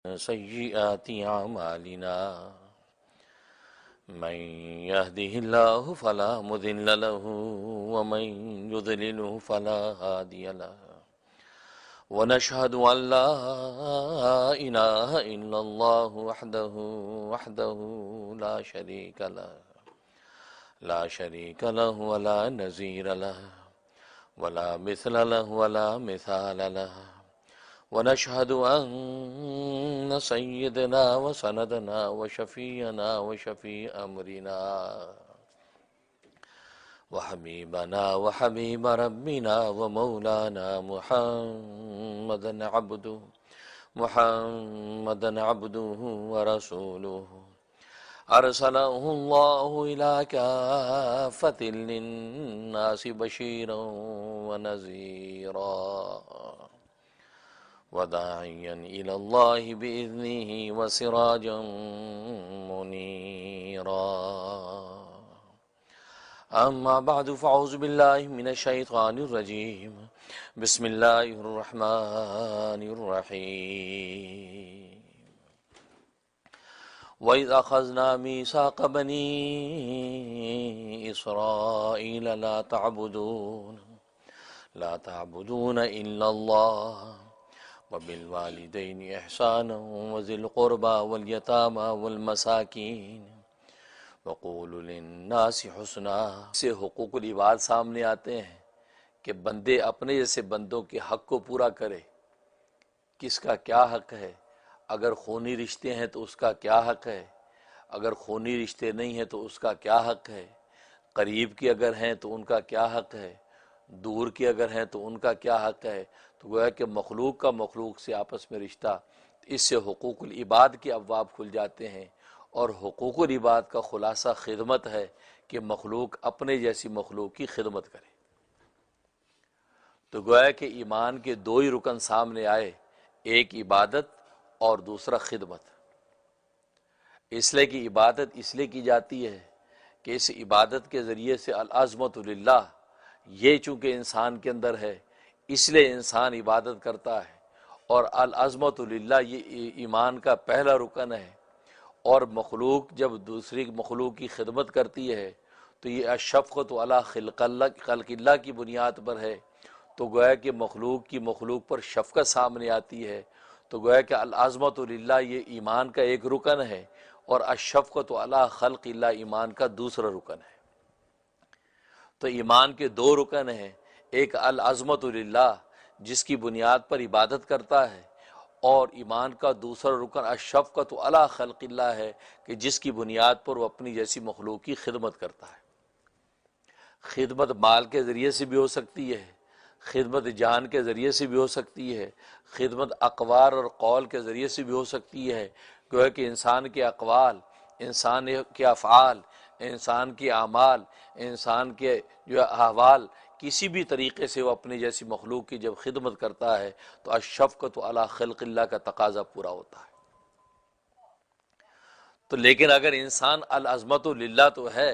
سيئات أعمالنا من يهده الله فلا مضل له ومن يضلله فلا هادي له ونشهد أن لا إله إلا الله وحده لا شريك له ولا نظير له ولا مثل له ولا مثال له ونشهد أن سيدنا وسندنا وشفينا وشفيع أمرنا وحبيبنا وحبيب ربنا ومولانا محمدا عبده ورسوله أرسله الله إلى كافة للناس بشيرا ونذيرا وداعيا إلى الله بإذنه وسراجا منيرا أما بعد فأعوذ بالله من الشيطان الرجيم بسم الله الرحمن الرحيم وَإِذْ أَخَذْنَا مِيثَاقَ بَنِي إِسْرَائِيلَ لا تعبدون إلا الله وبالوالدين إحسانا وذي القربى واليتامى والمساكين وقولوا للناس حسنا۔ سے حقوق العباد سامنے آتے ہیں کہ بندے اپنے جیسے بندوں کے حق کو پورا کرے۔ کس کا کیا حق ہے؟ اگر خونی رشتے ہیں تو اس کا کیا حق ہے، اگر خونی رشتے نہیں ہیں تو اس کا کیا حق ہے، قریب کے اگر ہیں تو ان کا کیا حق ہے، دور کے اگر ہیں تو ان کا کیا حق ہے۔ تو گویا کہ مخلوق کا مخلوق سے آپس میں رشتہ، اس سے حقوق العباد کے ابواب کھل جاتے ہیں۔ اور حقوق العباد کا خلاصہ خدمت ہے کہ مخلوق اپنے جیسی مخلوق کی خدمت کرے۔ تو گویا کہ ایمان کے دو ہی رکن سامنے آئے، ایک عبادت اور دوسرا خدمت۔ اس لیے کہ عبادت اس لیے کی جاتی ہے کہ اس عبادت کے ذریعے سے العظمت للہ، یہ چونکہ انسان کے اندر ہے اس لیے انسان عبادت کرتا ہے، اور العظمت للہ یہ ایمان کا پہلا رکن ہے۔ اور مخلوق جب دوسری مخلوق کی خدمت کرتی ہے تو یہ الشفقۃ علی خلق اللہ کی بنیاد پر ہے۔ تو گویا کہ مخلوق کی مخلوق پر شفقت سامنے آتی ہے۔ تو گویا کہ العظمت للہ یہ ایمان کا ایک رکن ہے، اور الشفقۃ علی خلق اللہ ایمان کا دوسرا رکن ہے۔ تو ایمان کے دو رکن ہیں، ایک العظمت للہ جس کی بنیاد پر عبادت کرتا ہے، اور ایمان کا دوسرا رکن الشفقۃ علی خلق اللہ ہے کہ جس کی بنیاد پر وہ اپنی جیسی مخلوق کی خدمت کرتا ہے۔ خدمت مال کے ذریعے سے بھی ہو سکتی ہے، خدمت جان کے ذریعے سے بھی ہو سکتی ہے، خدمت اقوال اور قول کے ذریعے سے بھی ہو سکتی ہے۔ گویا کہ انسان کے اقوال، انسان کے افعال، انسان کے اعمال، انسان کے جو احوال، کسی بھی طریقے سے وہ اپنے جیسی مخلوق کی جب خدمت کرتا ہے تو الشفقۃ علی خلق اللہ کا تقاضا پورا ہوتا ہے۔ تو لیکن اگر انسان العظمت للہ تو ہے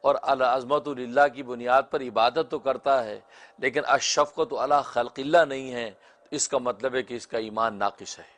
اور العظمت للہ کی بنیاد پر عبادت تو کرتا ہے، لیکن الشفقۃ علی خلق اللہ نہیں ہے، تو اس کا مطلب ہے کہ اس کا ایمان ناقص ہے۔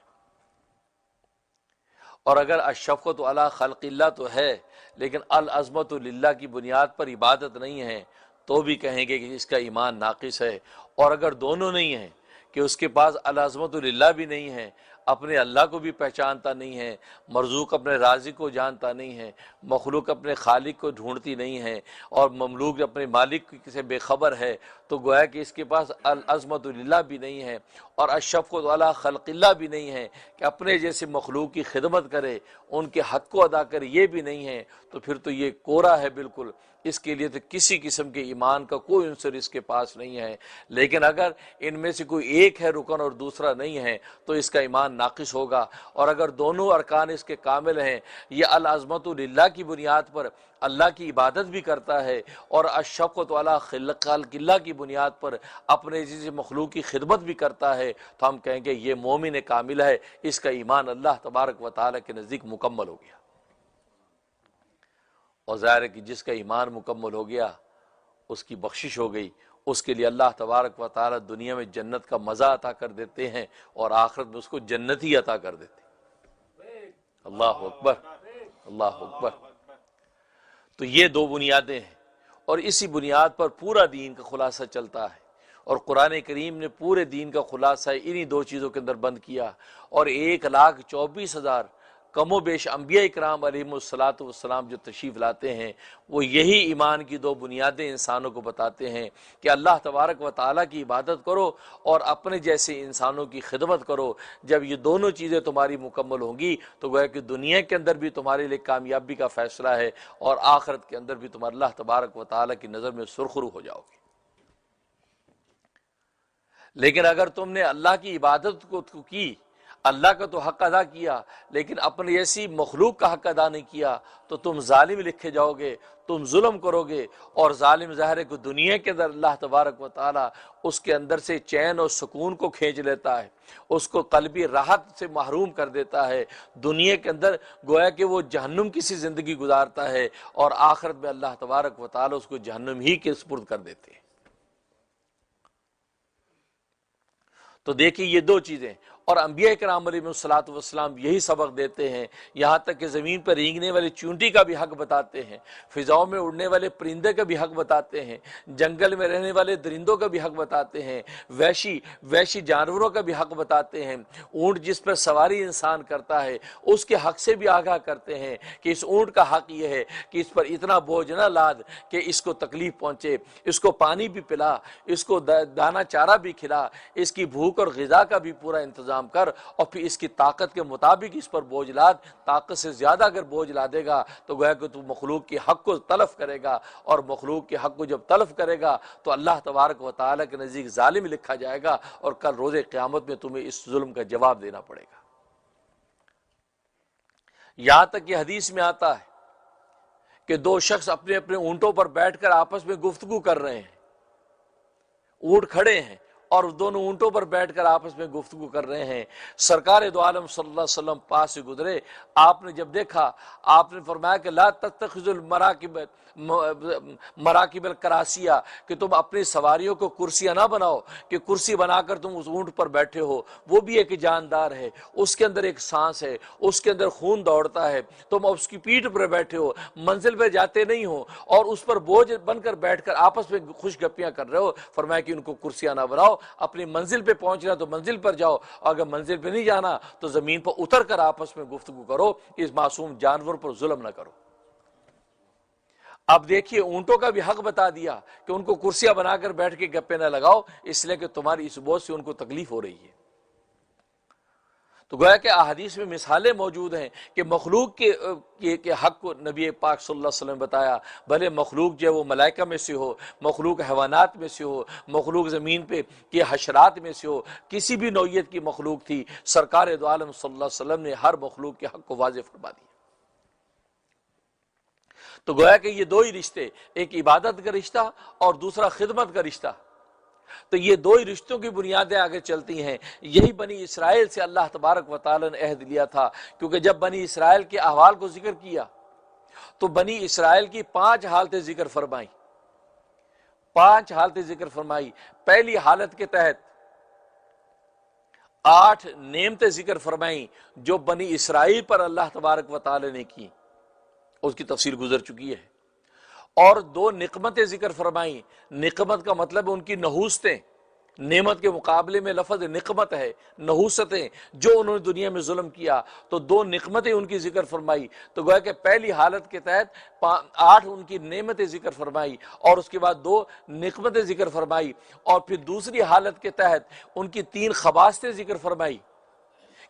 اور اگر الشفقۃ علی خلق اللہ تو ہے لیکن العظمت للہ کی بنیاد پر عبادت نہیں ہے، تو بھی کہیں گے کہ اس کا ایمان ناقص ہے۔ اور اگر دونوں نہیں ہیں کہ اس کے پاس العظمت للہ بھی نہیں ہے، اپنے اللہ کو بھی پہچانتا نہیں ہے، مرزوق اپنے رازق کو جانتا نہیں ہے، مخلوق اپنے خالق کو ڈھونڈتی نہیں ہے، اور مملوک اپنے مالک سے بے خبر ہے، تو گویا کہ اس کے پاس العظمت للہ بھی نہیں ہے اور الشفقۃ علی خلق اللہ بھی نہیں ہے کہ اپنے جیسے مخلوق کی خدمت کرے، ان کے حق کو ادا کرے، یہ بھی نہیں ہے، تو پھر تو یہ کورا ہے بالکل۔ اس کے لیے تو کسی قسم کے ایمان کا کوئی عنصر اس کے پاس نہیں ہے۔ لیکن اگر ان میں سے کوئی ایک ہے رکن اور دوسرا نہیں ہے تو اس کا ایمان ناقص ہوگا۔ اور اگر دونوں ارکان اس کے کامل ہیں، یہ العظمت للہ کی بنیاد پر اللہ کی عبادت بھی کرتا ہے اور الشفقۃ علی خلق اللہ کی بنیاد پر اپنے جیسے مخلوق کی خدمت بھی کرتا ہے، تو ہم کہیں گے یہ مومن کامل ہے، اس کا ایمان اللہ تبارک و تعالیٰ کے نزدیک مکمل ہو گیا۔ اور ظاہر ہے کہ جس کا ایمان مکمل ہو گیا اس کی بخشش ہو گئی، اس کے لیے اللہ تبارک و تعالیٰ دنیا میں جنت کا مزہ عطا کر دیتے ہیں اور آخرت میں اس کو جنت ہی عطا کر دیتے ہیں۔ اللہ اکبر، اللہ اکبر۔ تو یہ دو بنیادیں ہیں، اور اسی بنیاد پر پورا دین کا خلاصہ چلتا ہے، اور قرآن کریم نے پورے دین کا خلاصہ انہی دو چیزوں کے اندر بند کیا، اور 1,24,000 کم و بیش انبیاء اکرام علیہم الصلاۃ والسلام جو تشریف لاتے ہیں، وہ یہی ایمان کی دو بنیادیں انسانوں کو بتاتے ہیں کہ اللہ تبارک و تعالیٰ کی عبادت کرو اور اپنے جیسے انسانوں کی خدمت کرو۔ جب یہ دونوں چیزیں تمہاری مکمل ہوں گی تو گویا کہ دنیا کے اندر بھی تمہارے لیے کامیابی کا فیصلہ ہے، اور آخرت کے اندر بھی تمہارے اللہ تبارک و تعالیٰ کی نظر میں سرخرو ہو جاؤ گے۔ لیکن اگر تم نے اللہ کی عبادت کو کی، اللہ کا تو حق ادا کیا، لیکن اپنی ایسی مخلوق کا حق ادا نہیں کیا، تو تم ظالم لکھے جاؤ گے، تم ظلم کرو گے، اور ظالم ظاہر ہے کہ دنیا کے اندر اللہ تبارک و تعالیٰ اس کے اندر سے چین اور سکون کو کھینچ لیتا ہے، اس کو قلبی راحت سے محروم کر دیتا ہے، دنیا کے اندر گویا کہ وہ جہنم کی سی زندگی گزارتا ہے، اور آخرت میں اللہ تبارک و تعالیٰ اس کو جہنم ہی کے سپرد کر دیتے ہیں۔ تو دیکھیے یہ دو چیزیں، اور انبیاء کرام علیہ الصلوۃ والسلام یہی سبق دیتے ہیں، یہاں تک کہ زمین پر رینگنے والے چونٹی کا بھی حق بتاتے ہیں، فضاؤں میں اڑنے والے پرندے کا بھی حق بتاتے ہیں، جنگل میں رہنے والے درندوں کا بھی حق بتاتے ہیں، وحشی جانوروں کا بھی حق بتاتے ہیں، اونٹ جس پر سواری انسان کرتا ہے اس کے حق سے بھی آگاہ کرتے ہیں کہ اس اونٹ کا حق یہ ہے کہ اس پر اتنا بوجھ نہ لاد کہ اس کو تکلیف پہنچے، اس کو پانی بھی پلا، اس کو دانہ چارہ بھی کھلا، اس کی بھوک اور غذا کا بھی پورا انتظام کر، اور پھر اس کی طاقت کے مطابق اس پر بوجھ لاد۔ طاقت سے زیادہ اگر بوجھ لا دے گا تو گویا کہ تو مخلوق کے حق کو تلف کرے گا، اور مخلوق کے حق کو جب تلف کرے گا تو اللہ تبارک و تعالیٰ کے نزدیک ظالم لکھا جائے گا، اور کل روز قیامت میں تمہیں اس ظلم کا جواب دینا پڑے گا۔ یہاں تک کہ حدیث میں آتا ہے کہ دو شخص اپنے اپنے اونٹوں پر بیٹھ کر آپس میں گفتگو کر رہے ہیں، اونٹ کھڑے ہیں اور دونوں اونٹوں پر بیٹھ کر آپس میں گفتگو کر رہے ہیں۔ سرکار دو عالم صلی اللہ علیہ وسلم پاس سے گزرے، آپ نے جب دیکھا، آپ نے فرمایا کہ لا تتخذوا مراکب الکراسیہ، کہ تم اپنی سواریوں کو کرسیاں نہ بناؤ کہ کرسی بنا کر تم اس اونٹ پر بیٹھے ہو، وہ بھی ایک جاندار ہے، اس کے اندر ایک سانس ہے، اس کے اندر خون دوڑتا ہے، تم اس کی پیٹھ پر بیٹھے ہو، منزل پہ جاتے نہیں ہو، اور اس پر بوجھ بن کر بیٹھ کر آپس میں خوش گپیاں کر رہے ہو۔ فرمایا کہ ان کو کرسیاں نہ بناؤ، اپنی منزل پہ پہنچنا تو منزل پر جاؤ، اگر منزل پہ نہیں جانا تو زمین پر اتر کر آپس میں گفتگو کرو، اس معصوم جانور پر ظلم نہ کرو۔ اب دیکھیے اونٹوں کا بھی حق بتا دیا کہ ان کو کرسیاں بنا کر بیٹھ کے گپے نہ لگاؤ، اس لیے کہ تمہاری اس بوجھ سے ان کو تکلیف ہو رہی ہے۔ تو گویا کہ احادیث میں مثالیں موجود ہیں کہ مخلوق کے حق کو نبی پاک صلی اللہ علیہ وسلم بتایا، بھلے مخلوق جو ہے وہ ملائکہ میں سے ہو، مخلوق حیوانات میں سے ہو، مخلوق زمین پہ کے حشرات میں سے ہو، کسی بھی نوعیت کی مخلوق تھی، سرکار دو عالم صلی اللہ علیہ وسلم نے ہر مخلوق کے حق کو واضح فرما دیا۔ تو گویا کہ یہ دو ہی رشتے، ایک عبادت کا رشتہ اور دوسرا خدمت کا رشتہ، تو یہ دو ہی رشتوں کی بنیادیں آگے چلتی ہیں۔ یہی بنی اسرائیل سے اللہ تبارک و تعالی نے عہد لیا تھا، کیونکہ جب بنی اسرائیل کے احوال کو ذکر کیا تو بنی اسرائیل کی 5 حالتیں ذکر فرمائی، 5 حالتیں ذکر فرمائی۔ پہلی حالت کے تحت 8 نعمتیں ذکر فرمائیں جو بنی اسرائیل پر اللہ تبارک و تعالی نے کی، اس کی تفصیل گزر چکی ہے، اور 2 نقمتیں ذکر فرمائیں۔ نقمت کا مطلب ان کی نحوستیں، نعمت کے مقابلے میں لفظ نقمت ہے، نحوستیں جو انہوں نے دنیا میں ظلم کیا، تو 2 نقمتیں ان کی ذکر فرمائی۔ تو گویا کہ پہلی حالت کے تحت 8 ان کی نعمتیں ذکر فرمائی، اور اس کے بعد 2 نقمتیں ذکر فرمائی، اور پھر دوسری حالت کے تحت ان کی 3 خباستیں ذکر فرمائی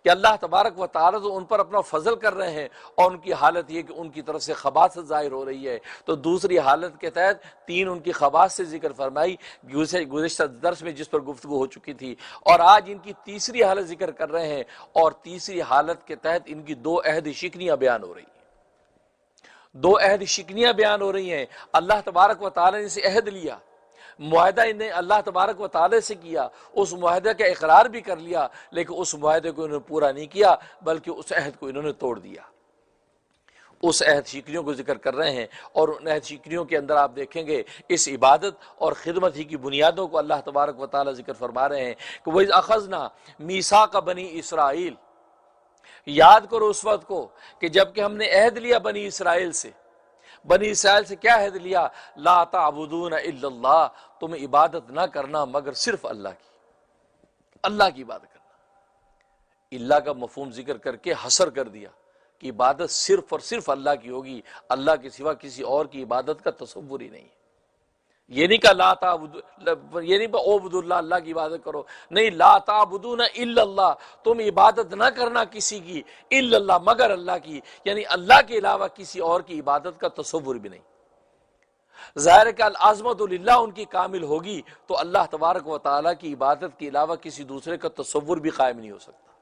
کہ اللہ تبارک و تعالی تو ان پر اپنا فضل کر رہے ہیں، اور ان کی حالت یہ کہ ان کی طرف سے خباثت ظاہر ہو رہی ہے۔ تو دوسری حالت کے تحت 3 ان کی خباثت ذکر فرمائی گزشتہ درس میں جس پر گفتگو ہو چکی تھی، اور آج ان کی تیسری حالت ذکر کر رہے ہیں، اور تیسری حالت کے تحت ان کی 2 عہد شکنیاں بیان ہو رہی ہیں۔ 2 عہد شکنیاں بیان ہو رہی ہیں۔ اللہ تبارک و تعالی نے سے عہد لیا، معاہدہ انہیں اللہ تبارک و تعالی سے کیا، اس معاہدے کا اقرار بھی کر لیا، لیکن اس معاہدے کو انہوں نے پورا نہیں کیا، بلکہ اس عہد کو انہوں نے توڑ دیا۔ اس عہد شکنیوں کو ذکر کر رہے ہیں، اور ان عہد شکنیوں کے اندر آپ دیکھیں گے اس عبادت اور خدمت ہی کی بنیادوں کو اللہ تبارک و تعالی ذکر فرما رہے ہیں کہ وَإِذْ أَخَذْنَا مِيثَاقَ بَنِي إِسْرَائِيلَ، یاد کرو اس وقت کو کہ جب کہ ہم نے عہد لیا بنی اسرائیل سے کیا عہد لیا؟ لا تعبدون الا اللہ، تم عبادت نہ کرنا مگر صرف اللہ کی عبادت کرنا۔ اللہ کا مفہوم ذکر کر کے حصر کر دیا کہ عبادت صرف اور صرف اللہ کی ہوگی، اللہ کے سوا کسی اور کی عبادت کا تصور ہی نہیں ہے۔ یہ نہیں کہا لا تعبد، یہ نہیں کہا عبد اللہ، اللہ کی عبادت کرو، نہیں، لا تعبدون الا اللہ، تم عبادت نہ کرنا کسی کی الا اللہ، مگر اللہ کی، یعنی اللہ کے علاوہ کسی اور کی عبادت کا تصور بھی نہیں۔ ظاہر ہے کہ العظمت للہ ان کی کامل ہوگی تو اللہ تبارک و تعالیٰ کی عبادت کے علاوہ کسی دوسرے کا تصور بھی قائم نہیں ہو سکتا۔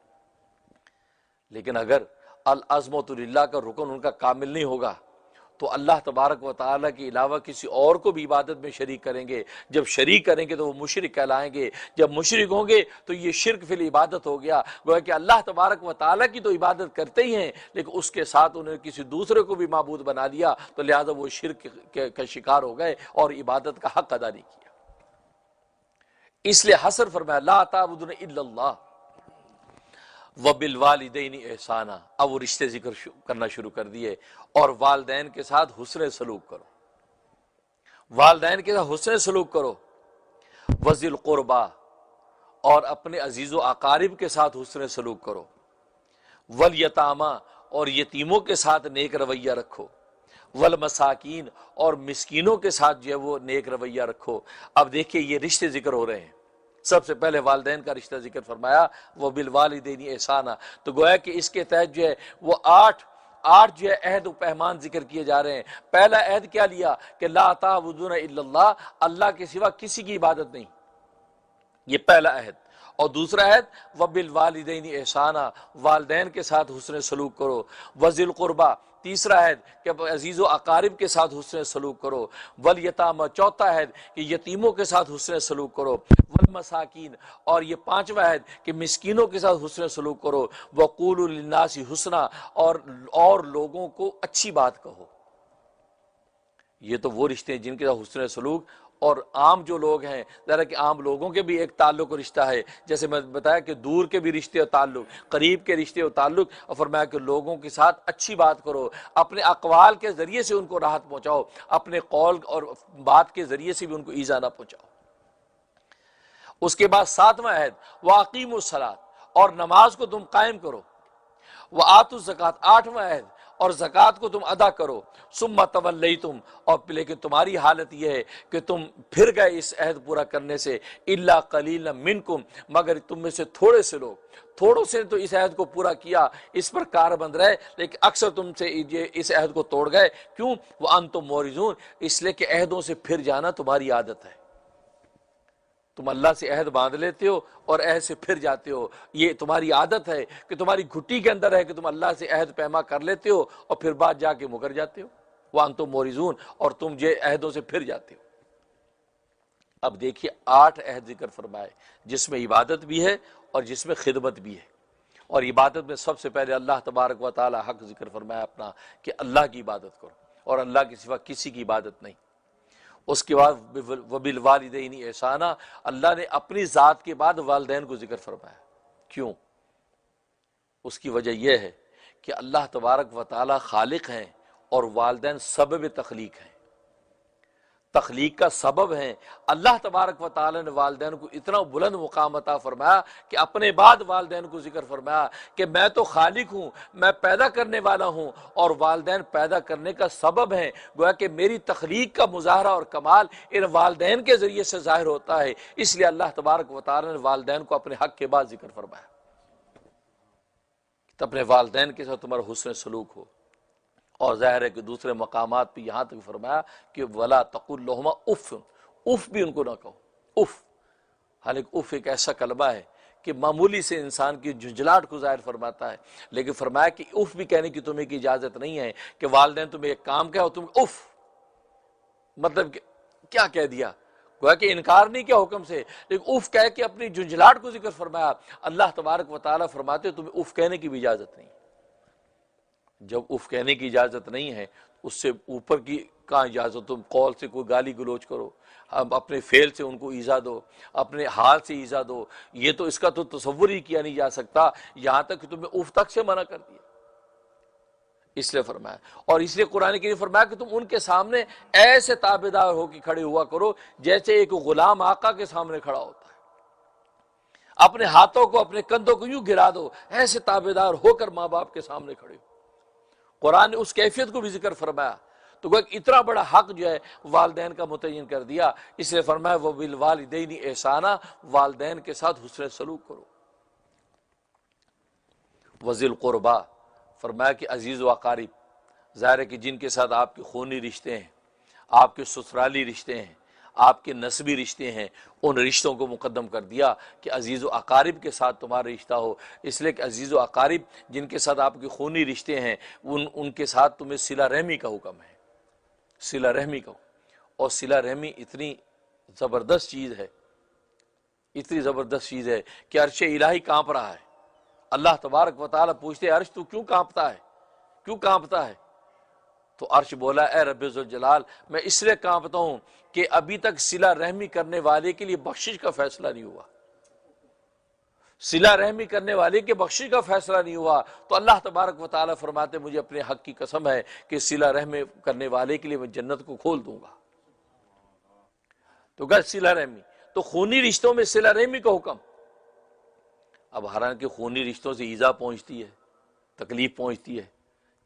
لیکن اگر العظمت للہ کا رکن ان کا کامل نہیں ہوگا تو اللہ تبارک و تعالیٰ کے علاوہ کسی اور کو بھی عبادت میں شریک کریں گے۔ جب شریک کریں گے تو وہ مشرک کہلائیں گے، جب مشرک ہوں گے تو یہ شرک فی العبادت ہو گیا، گویا کہ اللہ تبارک و تعالیٰ کی تو عبادت کرتے ہی ہیں لیکن اس کے ساتھ انہوں نے کسی دوسرے کو بھی معبود بنا لیا تو لہذا وہ شرک کا شکار ہو گئے اور عبادت کا حق ادا نہیں کیا۔ اس لیے حصر فرمایا لا تعبدون الا اللہ وبالوالدین احسانا، اب وہ رشتے ذکر کرنا شروع کر دیے، اور والدین کے ساتھ حسن سلوک کرو، والدین کے ساتھ حسن سلوک کرو، وذی القربا، اور اپنے عزیز و اقارب کے ساتھ حسن سلوک کرو، والیتاما، اور یتیموں کے ساتھ نیک رویہ رکھو، والمساکین، اور مسکینوں کے ساتھ جو ہے وہ نیک رویہ رکھو۔ اب دیکھیے یہ رشتے ذکر ہو رہے ہیں، سب سے پہلے والدین کا رشتہ ذکر فرمایا وہ بالوالدین احسانا، تو گویا کہ اس کے تحت جو ہے وہ آٹھ جو ہے عہد و پیمان ذکر کیے جا رہے ہیں۔ پہلا عہد کیا لیا کہ لا تعبدون الا اللہ، اللہ کے سوا کسی کی عبادت نہیں، یہ پہلا عہد۔ اور دوسرا عہد وبالوالدین احسانا، والدین کے ساتھ حسن سلوک کرو، وذی القربا، تیسرا عہد کہ عزیز و اقارب کے ساتھ حسن سلوک کرو، والیتاما، چوتھا عہد کہ یتیموں کے ساتھ حسن سلوک کرو، والمساکین، اور یہ پانچواں عہد کہ مسکینوں کے ساتھ حسن سلوک کرو، وقولوا للناس حسنا، اور لوگوں کو اچھی بات کہو۔ یہ تو وہ رشتے ہیں جن کے ساتھ حسن سلوک، اور عام جو لوگ ہیں ذرا کہ عام لوگوں کے بھی ایک تعلق و رشتہ ہے، جیسے میں بتایا کہ دور کے بھی رشتے اور تعلق، قریب کے رشتے اور تعلق، اور فرمایا کہ لوگوں کے ساتھ اچھی بات کرو، اپنے اقوال کے ذریعے سے ان کو راحت پہنچاؤ، اپنے قول اور بات کے ذریعے سے بھی ان کو ایذا نہ پہنچاؤ۔ اس کے بعد ساتواں عہد واقیموا الصلاۃ، اور نماز کو تم قائم کرو، وآتوا الزکوٰۃ، آٹھواں عہد اور زکوٰۃ کو تم ادا کرو، ثم تولیتم، اور لیکن تمہاری حالت یہ ہے کہ تم پھر گئے اس عہد پورا کرنے سے، الا قلیلا منکم، مگر تم میں سے تھوڑے سے لوگ، تھوڑوں سے تو اس عہد کو پورا کیا، اس پر کاربند رہے، لیکن اکثر تم سے اس عہد کو توڑ گئے۔ کیوں؟ وانتم معرضون، اس لیے کہ عہدوں سے پھر جانا تمہاری عادت ہے، تم اللہ سے عہد باندھ لیتے ہو اور عہد سے پھر جاتے ہو، یہ تمہاری عادت ہے کہ تمہاری گھٹی کے اندر ہے کہ تم اللہ سے عہد پیما کر لیتے ہو اور پھر بعد جا کے مکر جاتے ہو، وانتم معرضون، اور تم یہ عہدوں سے پھر جاتے ہو۔ اب دیکھیے 8 عہد ذکر فرمائے جس میں عبادت بھی ہے اور جس میں خدمت بھی ہے، اور عبادت میں سب سے پہلے اللہ تبارک و تعالی حق ذکر فرمایا اپنا کہ اللہ کی عبادت کرو اور اللہ کے سوا کسی کی عبادت نہیں۔ اس کے بعد وبالوالدین احسانا، اللہ نے اپنی ذات کے بعد والدین کو ذکر فرمایا۔ کیوں؟ اس کی وجہ یہ ہے کہ اللہ تبارک و تعالی خالق ہیں اور والدین سبب تخلیق ہیں، تخلیق کا سبب ہیں۔ اللہ تبارک و تعالی نے والدین کو اتنا بلند مقام عطا فرمایا کہ اپنے بعد والدین کو ذکر فرمایا کہ میں تو خالق ہوں، میں پیدا کرنے والا ہوں، اور والدین پیدا کرنے کا سبب ہیں، گویا کہ میری تخلیق کا مظاہرہ اور کمال ان والدین کے ذریعے سے ظاہر ہوتا ہے۔ اس لیے اللہ تبارک و تعالی نے والدین کو اپنے حق کے بعد ذکر فرمایا، تو اپنے والدین کے ساتھ تمہارا حسن سلوک ہو۔ اور ظاہر ہے کہ دوسرے مقامات پہ یہاں تک فرمایا کہ ولا تقل لہما اف، اف بھی ان کو نہ کہو، اف، حالانکہ اف ایک ایسا کلمہ ہے کہ معمولی سے انسان کی جھنجھلاہٹ کو ظاہر فرماتا ہے، لیکن فرمایا کہ اف بھی کہنے کی تمہیں کی اجازت نہیں ہے کہ والدین تمہیں ایک کام کہے اور تم اف، مطلب کیا کہہ دیا، گویا کہ انکار نہیں کیا حکم سے، لیکن اف کہہ کے اپنی جھنجھلاہٹ کو ذکر فرمایا۔ اللہ تبارک و تعالیٰ فرماتے تمہیں اف کہنے کی بھی اجازت نہیں۔ جب اف کہنے کی اجازت نہیں ہے اس سے اوپر کی کہاں اجازت، تم قول سے کوئی گالی گلوچ کرو، اب اپنے فعل سے ان کو ایذا دو، اپنے حال سے ایذا دو، یہ تو اس کا تو تصور ہی کیا نہیں جا سکتا، یہاں تک کہ تمہیں اف تک سے منع کر دیا۔ اس لیے فرمایا، اور اس لیے قرآن کریم فرمایا کہ تم ان کے سامنے ایسے تابعدار ہو کے کھڑے ہوا کرو جیسے ایک غلام آقا کے سامنے کھڑا ہوتا ہے، اپنے ہاتھوں کو اپنے کندھوں کو یوں گرا دو، ایسے تابعدار ہو کر ماں باپ کے سامنے کھڑے ہو۔ قرآن نے اس کیفیت کو بھی ذکر فرمایا، تو وہ اتنا بڑا حق جو ہے والدین کا متعین کر دیا، اس لیے فرمایا وَبِالْوَالِدَيْنِ احسانا، والدین کے ساتھ حسن سلوک کرو۔ وَذِي الْقُرْبَى، فرمایا کہ عزیز و اقارب، ظاہر ہے کہ جن کے ساتھ آپ کے خونی رشتے ہیں، آپ کے سسرالی رشتے ہیں، آپ کے نسبی رشتے ہیں، ان رشتوں کو مقدم کر دیا کہ عزیز و اقارب کے ساتھ تمہارا رشتہ ہو، اس لیے کہ عزیز و اقارب جن کے ساتھ آپ کے خونی رشتے ہیں ان کے ساتھ تمہیں صلہ رحمی کا حکم ہے، صلہ رحمی کا، اور صلہ رحمی اتنی زبردست چیز ہے، اتنی زبردست چیز ہے کہ عرش الہی کانپ رہا ہے۔ اللہ تبارک و تعالیٰ پوچھتے عرش تو کیوں کانپتا ہے، کیوں کانپتا ہے؟ تو عرش بولا اے رب ذوالجلال، میں اس لیے کانپتا ہوں کہ ابھی تک صلہ رحمی کرنے والے کے لیے بخشش کا فیصلہ نہیں ہوا، صلہ رحمی کرنے والے کے بخشش کا فیصلہ نہیں ہوا، تو اللہ تبارک و تعالیٰ فرماتے مجھے اپنے حق کی قسم ہے کہ صلہ رحمی کرنے والے کے لیے میں جنت کو کھول دوں گا۔ تو گر صلہ رحمی، تو خونی رشتوں میں صلہ رحمی کا حکم۔ اب حالانکہ خونی رشتوں سے ایذا پہنچتی ہے، تکلیف پہنچتی ہے،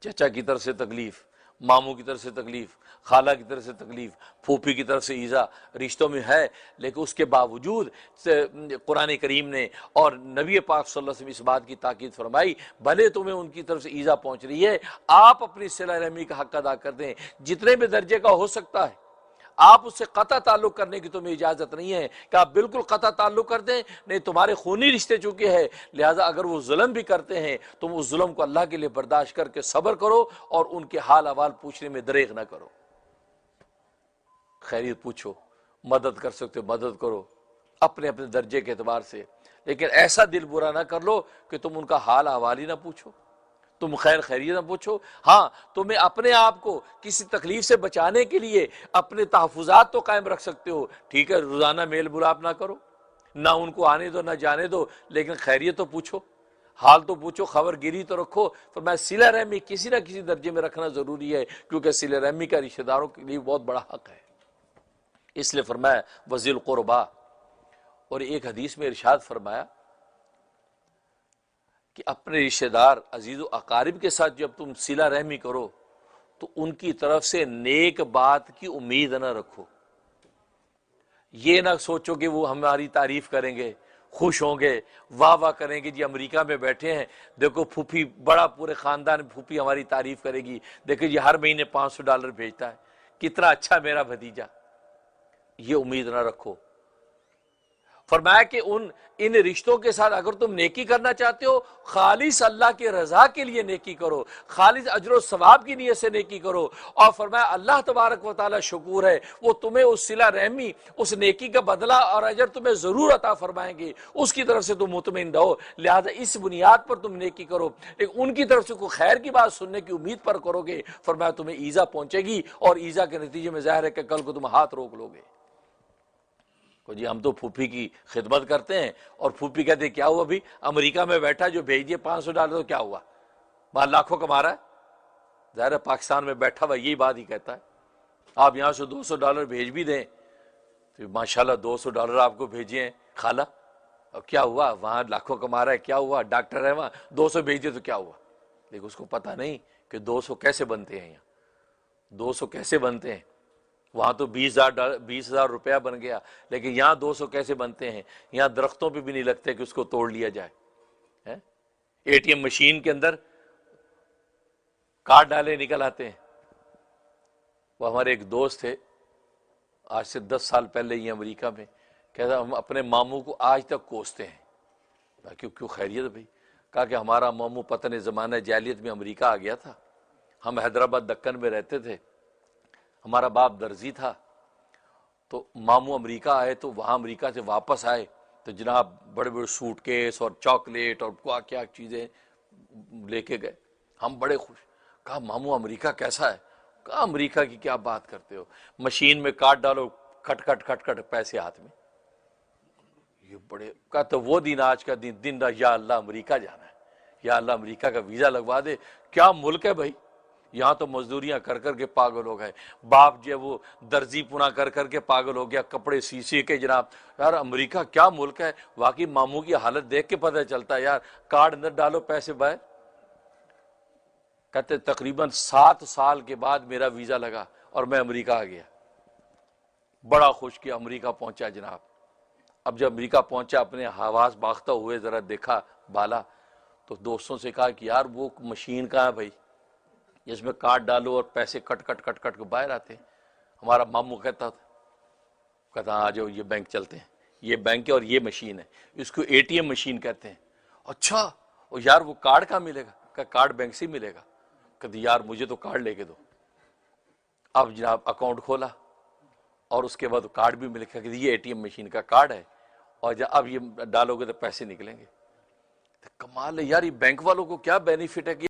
چچا کی طرف سے تکلیف، ماموں کی طرف سے تکلیف، خالہ کی طرف سے تکلیف، پھوپھی کی طرف سے ایذا رشتوں میں ہے، لیکن اس کے باوجود قرآن کریم نے اور نبی پاک صلی اللہ علیہ وسلم اس بات کی تاکید فرمائی، بھلے تمہیں ان کی طرف سے ایذا پہنچ رہی ہے، آپ اپنی صلہ رحمی کا حق ادا کر دیں، جتنے بھی درجے کا ہو سکتا ہے۔ آپ اس سے قطع تعلق کرنے کی تمہیں اجازت نہیں ہے کہ آپ بالکل قطع تعلق کر دیں، نہیں، تمہارے خونی رشتے چکے ہیں، لہٰذا اگر وہ ظلم بھی کرتے ہیں تم اس ظلم کو اللہ کے لیے برداشت کر کے صبر کرو اور ان کے حال احوال پوچھنے میں دریغ نہ کرو، خیریت پوچھو، مدد کر سکتے مدد کرو اپنے اپنے درجے کے اعتبار سے، لیکن ایسا دل برا نہ کر لو کہ تم ان کا حال احوال ہی نہ پوچھو، تم خیر خیریت نہ پوچھو۔ ہاں، تمہیں اپنے آپ کو کسی تکلیف سے بچانے کے لیے اپنے تحفظات تو قائم رکھ سکتے ہو، ٹھیک ہے، روزانہ میل ملاپ نہ کرو، نہ ان کو آنے دو نہ جانے دو، لیکن خیریت تو پوچھو، حال تو پوچھو، خبر گیری تو رکھو۔ فرمایا صلہ رحمی کسی نہ کسی درجے میں رکھنا ضروری ہے، کیونکہ صلہ رحمی کا رشتہ داروں کے لیے بہت بڑا حق ہے۔ اس لیے فرمایا وذی القربیٰ، اور ایک حدیث میں ارشاد فرمایا کہ اپنے رشتہ دار عزیز و اقارب کے ساتھ جب تم صلہ رحمی کرو تو ان کی طرف سے نیک بات کی امید نہ رکھو، یہ نہ سوچو کہ وہ ہماری تعریف کریں گے، خوش ہوں گے، واہ واہ کریں گے، جی امریکہ میں بیٹھے ہیں، دیکھو پھوپھی، بڑا پورے خاندان پھوپھی ہماری تعریف کرے گی، دیکھو جی ہر مہینے $500 بھیجتا ہے، کتنا اچھا میرا بھتیجا، یہ امید نہ رکھو۔ فرمایا کہ ان رشتوں کے ساتھ اگر تم نیکی کرنا چاہتے ہو، خالص اللہ کی رضا کے لیے نیکی کرو، خالص اجر و ثواب کی نیت سے نیکی کرو، اور فرمایا اللہ تبارک و تعالی شکور ہے، وہ تمہیں اس صلہ رحمی، اس نیکی کا بدلہ اور اجر تمہیں ضرور عطا فرمائیں گے، اس کی طرف سے تم مطمئن رہو، لہذا اس بنیاد پر تم نیکی کرو، لیکن ان کی طرف سے کوئی خیر کی بات سننے کی امید پر کرو گے، فرمایا تمہیں ایذا پہنچے گی، اور ایذا کے نتیجے میں ظاہر ہے کہ کل کو تم ہاتھ روک لو گے، جی ہم تو پھوپھی کی خدمت کرتے ہیں، اور پھوپھی کہتے ہیں کیا ہوا بھی امریکہ میں بیٹھا جو بھیج دیے $500 تو کیا ہوا، وہاں لاکھوں کما رہا ہے، ظاہر ہے پاکستان میں بیٹھا ہوا یہی بات ہی کہتا ہے، آپ یہاں سے $200 بھیج بھی دیں تو ماشاءاللہ $200 آپ کو بھیجے ہیں خالہ، اور کیا ہوا، وہاں لاکھوں کما رہا ہے، کیا ہوا، ڈاکٹر ہے وہاں، 200 بھیج دے تو کیا ہوا، لیکن اس کو پتہ نہیں کہ 200 کیسے بنتے ہیں، یہاں 200 کیسے بنتے ہیں، وہاں تو 20,000 روپیہ بن گیا، لیکن یہاں 200 کیسے بنتے ہیں، یہاں درختوں پہ بھی نہیں لگتے کہ اس کو توڑ لیا جائے، اے ٹی ایم مشین کے اندر کارڈ ڈالے نکل آتے ہیں۔ وہ ہمارے ایک دوست تھے آج سے 10 سال پہلے ہی امریکہ میں، کہتا ہم اپنے ماموں کو آج تک کوستے ہیں، کیوں خیریت بھائی، کہا کہ ہمارا ماموں پتن زمانہ جاہلیت میں امریکہ آ گیا تھا، ہم حیدرآباد دکن میں رہتے تھے، ہمارا باپ درزی تھا، تو ماموں امریکہ آئے تو وہاں امریکہ سے واپس آئے تو جناب بڑے بڑے سوٹ کیس اور چاکلیٹ اور کیا چیزیں لے کے گئے، ہم بڑے خوش، کہا ماموں امریکہ کیسا ہے، کہا امریکہ کی کیا بات کرتے ہو، مشین میں کارڈ ڈالو کھٹ کھٹ کھٹ کھٹ پیسے ہاتھ میں. یہ بڑے کا تو وہ دن آج کا دن رہا، یا اللہ امریکہ جانا ہے، یا اللہ امریکہ کا ویزا لگوا دے. کیا ملک ہے بھائی، یہاں تو مزدوریاں کر کر کے پاگل ہو گئے. باپ جو ہے وہ درزی پونا کر کر کے پاگل ہو گیا، کپڑے سی کے. جناب یار امریکہ کیا ملک ہے، واقعی ماموں کی حالت دیکھ کے پتہ چلتا ہے یار. کارڈ اندر ڈالو، پیسے باہر. کہتے تقریباً 7 سال کے بعد میرا ویزا لگا اور میں امریکہ آ گیا. بڑا خوش کیا، امریکہ پہنچا جناب. اب جب امریکہ پہنچا، اپنے حواس باختہ ہوئے ذرا دیکھا بالا، تو دوستوں سے کہا کہ یار وہ مشین کہاں ہے بھائی جس میں کارڈ ڈالو اور پیسے کٹ کٹ کٹ کٹ کے باہر آتے. ہمارا ماموں کہتا آ جاؤ یہ بینک چلتے ہیں، یہ بینک ہے اور یہ مشین ہے، اس کو اے ٹی ایم مشین کہتے ہیں. اچھا اور یار وہ کارڈ کہاں ملے گا؟ کہ کارڈ بینک سے ملے گا. کہتے یار مجھے تو کارڈ لے کے دو. اب جناب اکاؤنٹ کھولا اور اس کے بعد کارڈ بھی ملے گا کہ یہ اے ٹی ایم مشین کا کارڈ ہے اور جب اب یہ ڈالو گے تو پیسے نکلیں گے. کمال ہے یار، یہ بینک والوں کو کیا بینیفٹ ہے کہ